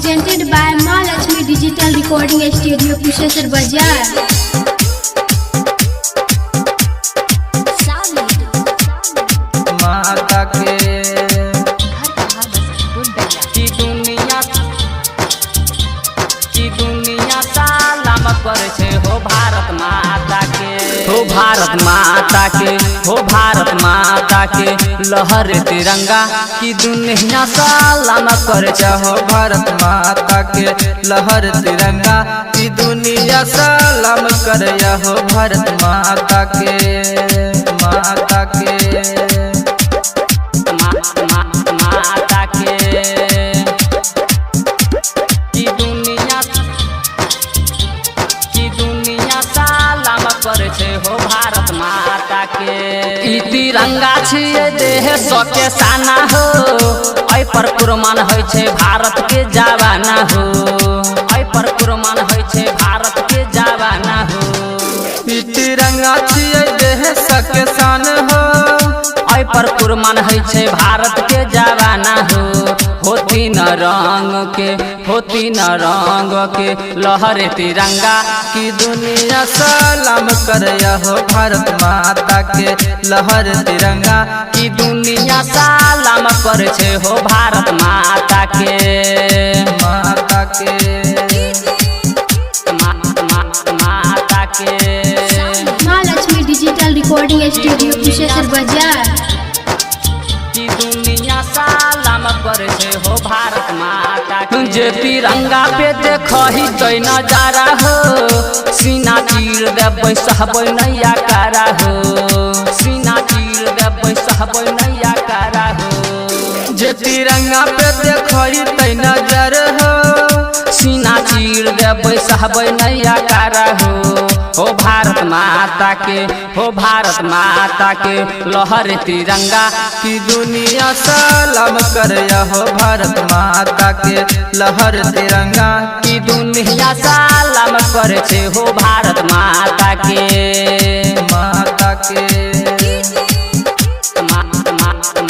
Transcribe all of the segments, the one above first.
presented by Mahalakshmi Digital Recording Studio, Kushesar Bazaar. माता के दुनिया सलाम करे छे हो भारत माता के, हो भारत माता के, हो भारत माता के लहर तिरंगा की दुनिया सलाम करे छे हो भारत माता के लहर तिरंगा की दुनिया सलाम करे हो भारत माता के माता के माता के सलाम करे छे हो भारत माता के। ई तिरंगा छिए देह सके साना हो, ऐ पर कुर्बान होय छे भारत के जवाना हो, ऐ पर कुर्बान होय छे भारत के जवाना हो। ई तिरंगा छिए देह सके सान हो, ऐ पर कुर्बान होय छे भारत के जवाना हो। होती न रंग के, होती न रंग के लहर तिरंगा की दुनिया सलाम करे हो भारत माता के लहर तिरंगा की दुनिया सलाम करे छे हो भारत माता के माता के माता के। Mahalakshmi Digital Recording Studio, Kushesar Bazaar. की दुनिया सलाम करे छे हो भारत माता के। जे तिरंगा पे देखही तो नजारा हो, सीना चीर देबै सहबै नैया कारा हो, सीना चीर देबै सहबै नैया कारा हो। जे तिरंगा पे देखही तो नजर हो, सीना चीर देबै सहबै नैया कारा हो। हो भारत माता के, हो भारत माता के लहर तिरंगा की दुनिया सलाम करे हो भारत माता के लहर तिरंगा की दुनिया सलाम करे छे हो भारत माता के माता के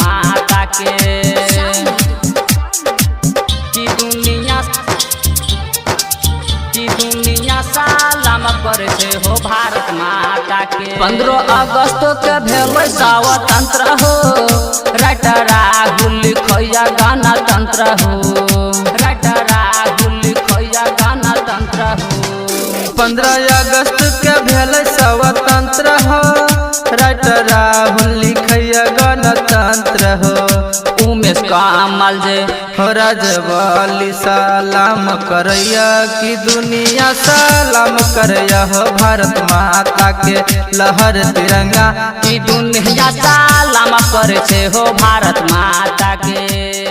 माता के। दुनिया सलाम करे छे हो भारत माता के। 15 अगस्त के भेलै स्वतंत्र हो, राइटर राहुल लिखैया गाना तंत्र हो, राइटर राहुल लिखैया गाना तंत्र हो। 15 अगस्त के भेलै स्वतंत्र हो, राइटर राहुल लिखैया गाना तंत्र हो। उमेश कमल जे हो रजवाली सलाम करैया की दुनिया सलाम करैया हो भारत माता के लहर तिरंगा की दुनिया सलाम करे छे हो भारत माता के।